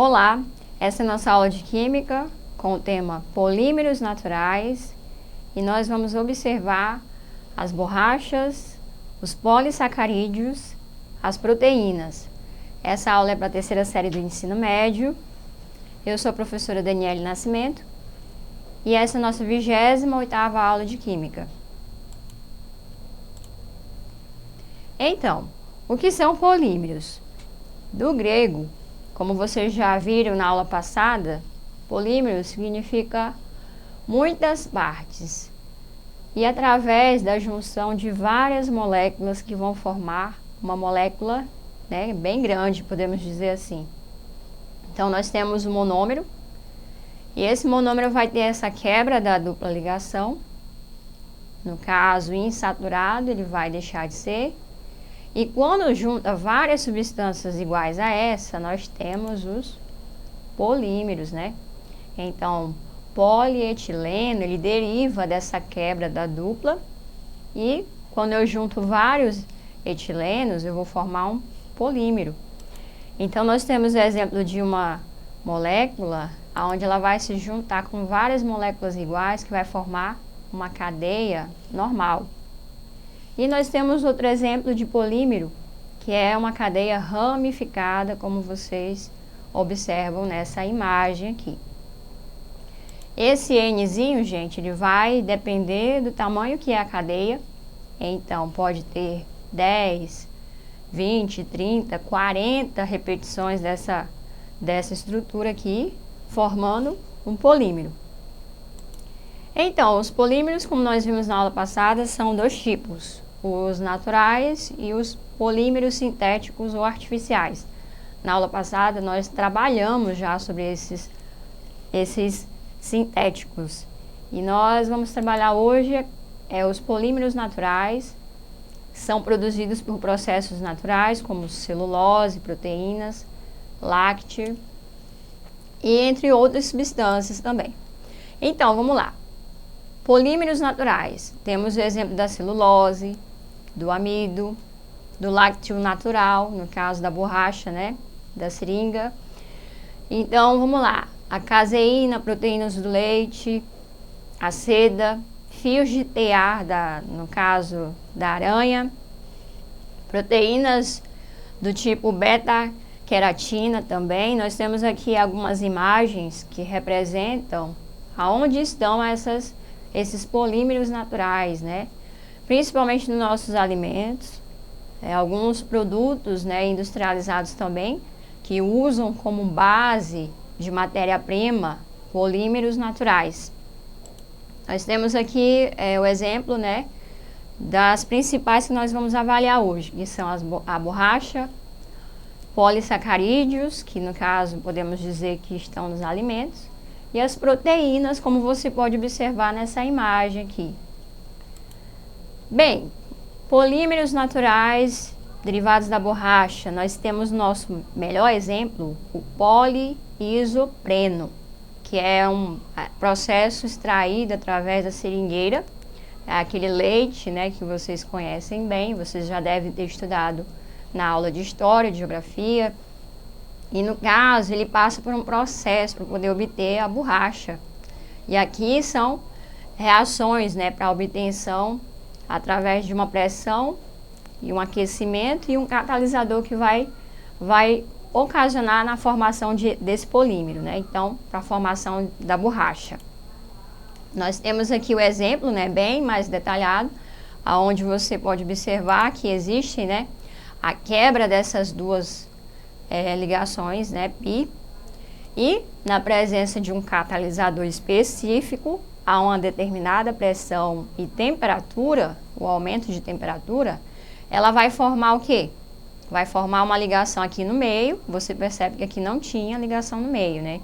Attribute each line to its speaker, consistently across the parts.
Speaker 1: Olá, essa é a nossa aula de Química com o tema Polímeros Naturais e nós vamos observar as borrachas, os polissacarídeos, as proteínas. Essa aula é para a terceira série do ensino médio. Eu sou a professora Daniele Nascimento e essa é a nossa 28ª aula de Química. Então, o que são polímeros? Do grego, como vocês já viram na aula passada, polímero significa muitas partes. E através da junção de várias moléculas que vão formar uma molécula, bem grande, podemos dizer assim. Então, nós temos o monômero, e esse monômero vai ter essa quebra da dupla ligação. No caso, insaturado, ele vai deixar de ser. E quando junta várias substâncias iguais a essa, nós temos os polímeros, Então, polietileno, ele deriva dessa quebra da dupla. E quando eu junto vários etilenos, eu vou formar um polímero. Então, nós temos o exemplo de uma molécula, onde ela vai se juntar com várias moléculas iguais, que vai formar uma cadeia normal. E nós temos outro exemplo de polímero, que é uma cadeia ramificada, como vocês observam nessa imagem aqui. Esse Nzinho, gente, ele vai depender do tamanho que é a cadeia. Então, pode ter 10, 20, 30, 40 repetições dessa estrutura aqui, formando um polímero. Então, os polímeros, como nós vimos na aula passada, são dois tipos: os naturais e os polímeros sintéticos ou artificiais. Na aula passada, nós trabalhamos já sobre esses sintéticos. E nós vamos trabalhar hoje os polímeros naturais, são produzidos por processos naturais, como celulose, proteínas, lácteo, e entre outras substâncias também. Então, vamos lá. Polímeros naturais. Temos o exemplo da celulose, do amido, do lácteo natural, no caso da borracha, da seringa. Então, vamos lá. A caseína, proteínas do leite, a seda, fios de tear, no caso da aranha, proteínas do tipo beta-queratina também. Nós temos aqui algumas imagens que representam aonde estão esses polímeros naturais, principalmente nos nossos alimentos, alguns produtos industrializados também, que usam como base de matéria-prima polímeros naturais. Nós temos aqui o exemplo das principais que nós vamos avaliar hoje, que são a borracha, polissacarídeos, que no caso podemos dizer que estão nos alimentos, e as proteínas, como você pode observar nessa imagem aqui. Bem, polímeros naturais derivados da borracha, nós temos nosso melhor exemplo, o poliisopreno, que é um processo extraído através da seringueira, aquele leite, que vocês conhecem bem, vocês já devem ter estudado na aula de História, de Geografia. E no caso, ele passa por um processo para poder obter a borracha. E aqui são reações para a obtenção através de uma pressão e um aquecimento e um catalisador que vai ocasionar na formação desse polímero, Então, para a formação da borracha. Nós temos aqui o exemplo, bem mais detalhado, onde você pode observar que existe, a quebra dessas duas ligações, pi, e na presença de um catalisador específico, a uma determinada pressão e temperatura, o aumento de temperatura, ela vai formar o quê? Vai formar uma ligação aqui no meio. Você percebe que aqui não tinha ligação no meio,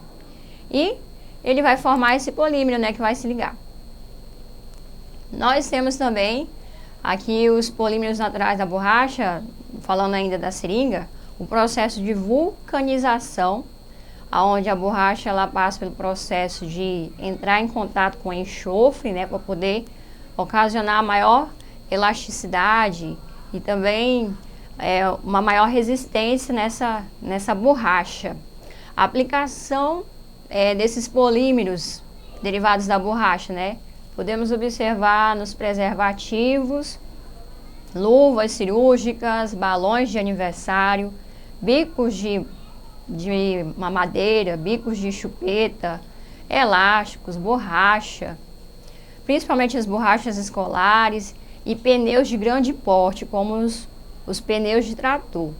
Speaker 1: E ele vai formar esse polímero, que vai se ligar. Nós temos também aqui os polímeros naturais da borracha, falando ainda da seringa, o processo de vulcanização, onde a borracha ela passa pelo processo de entrar em contato com enxofre, para poder ocasionar maior elasticidade e também uma maior resistência nessa borracha. A aplicação desses polímeros derivados da borracha, né? Podemos observar nos preservativos, luvas cirúrgicas, balões de aniversário, bicos de mamadeira, bicos de chupeta, elásticos, borracha, principalmente as borrachas escolares e pneus de grande porte, como os pneus de trator.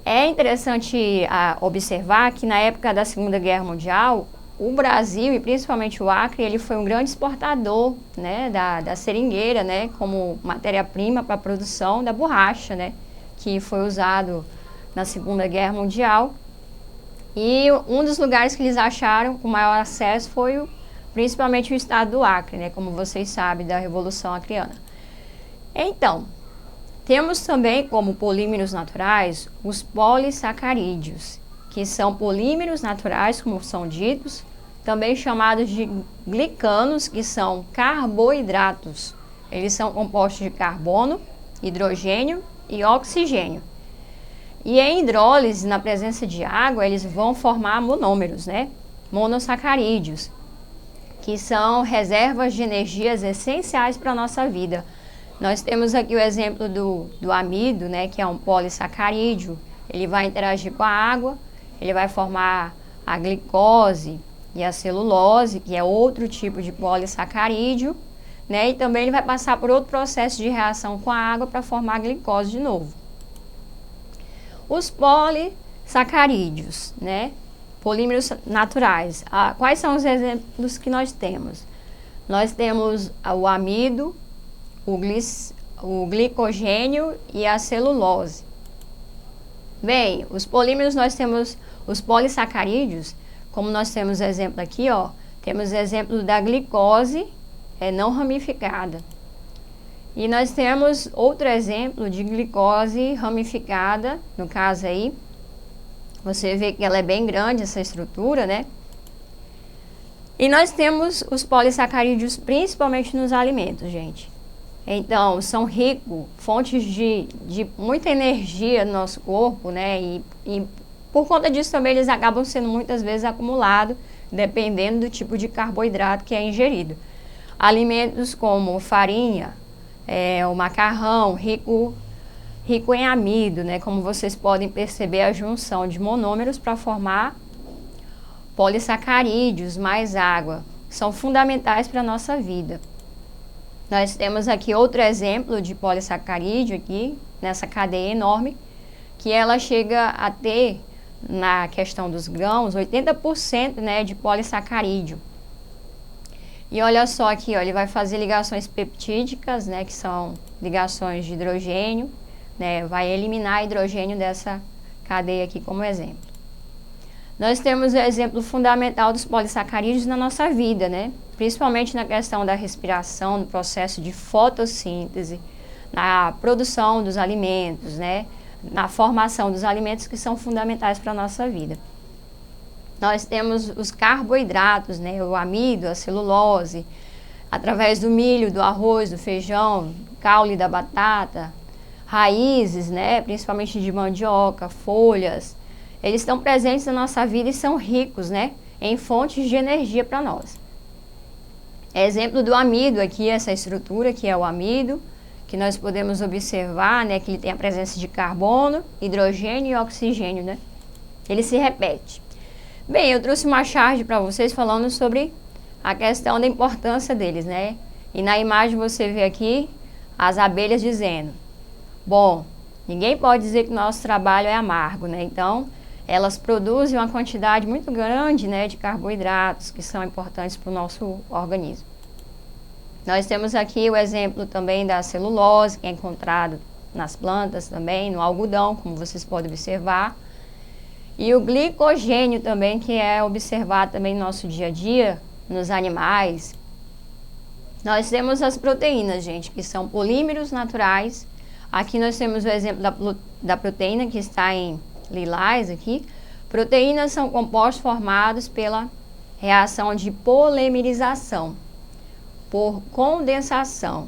Speaker 1: É interessante observar que na época da Segunda Guerra Mundial, o Brasil e principalmente o Acre, ele foi um grande exportador, né, da seringueira, né, como matéria-prima para a produção da borracha, né, que foi usado na Segunda Guerra Mundial. E um dos lugares que eles acharam com maior acesso foi principalmente o estado do Acre, né, como vocês sabem, da Revolução Acreana. Então, temos também como polímeros naturais os polissacarídeos, que são polímeros naturais, como são ditos, também chamados de glicanos, que são carboidratos. Eles são compostos de carbono, hidrogênio e oxigênio. E em hidrólise, na presença de água, eles vão formar monômeros, né? Monossacarídeos, que são reservas de energias essenciais para a nossa vida. Nós temos aqui o exemplo do amido, né, que é um polissacarídeo. Ele vai interagir com a água, ele vai formar a glicose e a celulose, que é outro tipo de polissacarídeo, né, e também ele vai passar por outro processo de reação com a água para formar a glicose de novo. Os polissacarídeos, né, polímeros naturais. Quais são os exemplos que nós temos? Nós temos o amido, o glicogênio e a celulose. Bem, os polímeros nós temos os polissacarídeos, como nós temos exemplo aqui, ó, temos exemplo da glicose não ramificada. E nós temos outro exemplo de glicose ramificada, no caso aí, você vê que ela é bem grande, essa estrutura, né? E nós temos os polissacarídeos principalmente nos alimentos, gente. Então, são ricos, fontes de muita energia no nosso corpo, né? E por conta disso também eles acabam sendo muitas vezes acumulados, dependendo do tipo de carboidrato que é ingerido. Alimentos como farinha, o macarrão, rico em amido, né? Como vocês podem perceber, a junção de monômeros para formar polissacarídeos mais água são fundamentais para a nossa vida. Nós temos aqui outro exemplo de polissacarídeo aqui, nessa cadeia enorme, que ela chega a ter, na questão dos grãos, 80%, né, de polissacarídeo. E olha só aqui, ó, ele vai fazer ligações peptídicas, né, que são ligações de hidrogênio, né, vai eliminar hidrogênio dessa cadeia aqui como exemplo. Nós temos o exemplo fundamental dos polissacarídeos na nossa vida, né? Principalmente na questão da respiração, no processo de fotossíntese, na produção dos alimentos, né? Na formação dos alimentos que são fundamentais para a nossa vida. Nós temos os carboidratos, né? O amido, a celulose, através do milho, do arroz, do feijão, do caule da batata, raízes, né? Principalmente de mandioca, folhas. Eles estão presentes na nossa vida e são ricos, né, em fontes de energia para nós. Exemplo do amido aqui, essa estrutura que é o amido, que nós podemos observar, né, que ele tem a presença de carbono, hidrogênio e oxigênio, né? Ele se repete. Bem, eu trouxe uma charge para vocês falando sobre a questão da importância deles, né? E na imagem você vê aqui as abelhas dizendo, bom, ninguém pode dizer que o nosso trabalho é amargo, né? Então, elas produzem uma quantidade muito grande, né, de carboidratos que são importantes para o nosso organismo. Nós temos aqui o exemplo também da celulose, que é encontrado nas plantas também, no algodão, como vocês podem observar. E o glicogênio também, que é observado também no nosso dia a dia, nos animais. Nós temos as proteínas, gente, que são polímeros naturais. Aqui nós temos o exemplo da proteína, que está em lilás aqui. Proteínas são compostos formados pela reação de polimerização, por condensação.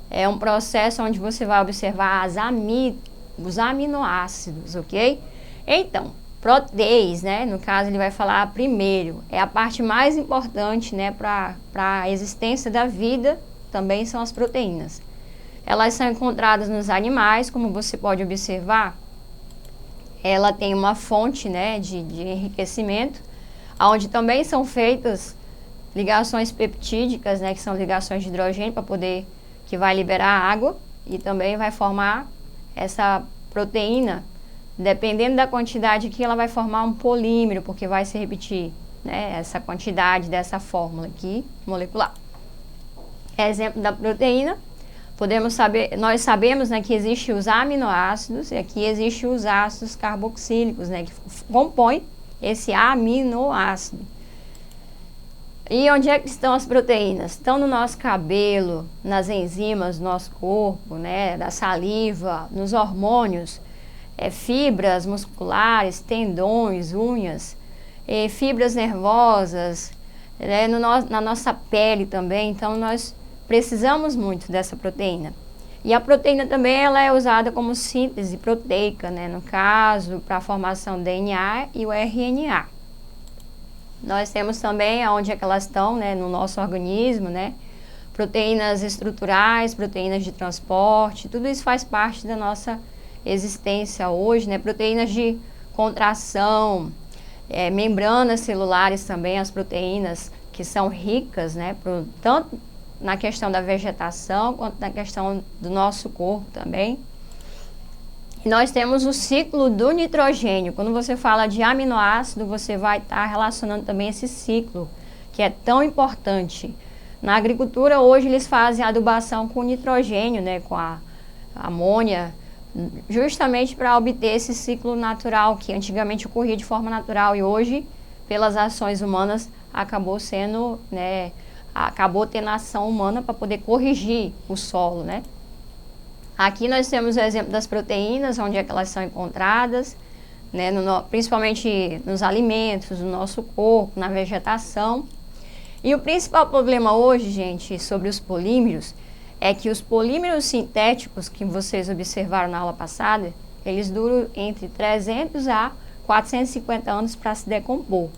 Speaker 1: É um processo onde você vai observar os aminoácidos, ok? Então, proteínas, né? No caso, ele vai falar primeiro. É a parte mais importante, né, para a existência da vida, também são as proteínas. Elas são encontradas nos animais, como você pode observar. Ela tem uma fonte, né, de enriquecimento, onde também são feitas ligações peptídicas, né, que são ligações de hidrogênio para poder, que vai liberar água e também vai formar essa proteína. Dependendo da quantidade aqui, ela vai formar um polímero, porque vai se repetir, né, essa quantidade dessa fórmula aqui molecular. Exemplo da proteína, nós sabemos, né, que existem os aminoácidos e aqui existem os ácidos carboxílicos, né, que compõem esse aminoácido. E onde é que estão as proteínas? Estão no nosso cabelo, nas enzimas do nosso corpo, né, da saliva, nos hormônios, fibras musculares, tendões, unhas, fibras nervosas, né, na nossa pele também. Então, nós precisamos muito dessa proteína. E a proteína também ela é usada como síntese proteica, né, no caso, para a formação do DNA e o RNA. Nós temos também onde é que elas estão, né, no nosso organismo, né, proteínas estruturais, proteínas de transporte, tudo isso faz parte da nossa existência hoje, né, proteínas de contração, membranas celulares também, as proteínas que são ricas, né, tanto na questão da vegetação quanto na questão do nosso corpo também. E nós temos o ciclo do nitrogênio. Quando você fala de aminoácido, você vai estar relacionando também esse ciclo, que é tão importante. Na agricultura, hoje, eles fazem adubação com nitrogênio, né, com a amônia, justamente para obter esse ciclo natural, que antigamente ocorria de forma natural e hoje, pelas ações humanas, acabou sendo, né, acabou tendo ação humana para poder corrigir o solo, né? Aqui nós temos o exemplo das proteínas, onde é que elas são encontradas, né, principalmente nos alimentos, no nosso corpo, na vegetação. E o principal problema hoje, gente, sobre os polímeros, é que os polímeros sintéticos que vocês observaram na aula passada, eles duram entre 300 a 450 anos para se decompor.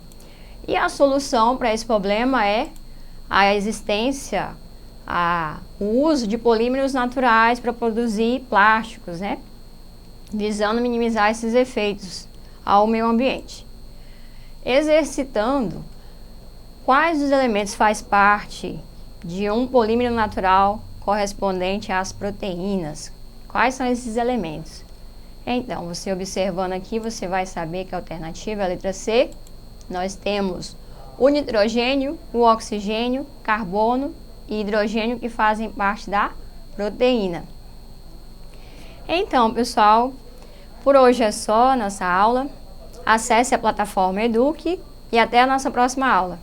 Speaker 1: E a solução para esse problema é a existência, o uso de polímeros naturais para produzir plásticos, né? Visando minimizar esses efeitos ao meio ambiente. Exercitando, quais os elementos faz parte de um polímero natural correspondente às proteínas? Quais são esses elementos? Então, você observando aqui, você vai saber que a alternativa é a letra C. Nós temos o nitrogênio, o oxigênio, carbono e hidrogênio que fazem parte da proteína. Então, pessoal, por hoje é só a nossa aula. Acesse a plataforma Eduque e até a nossa próxima aula.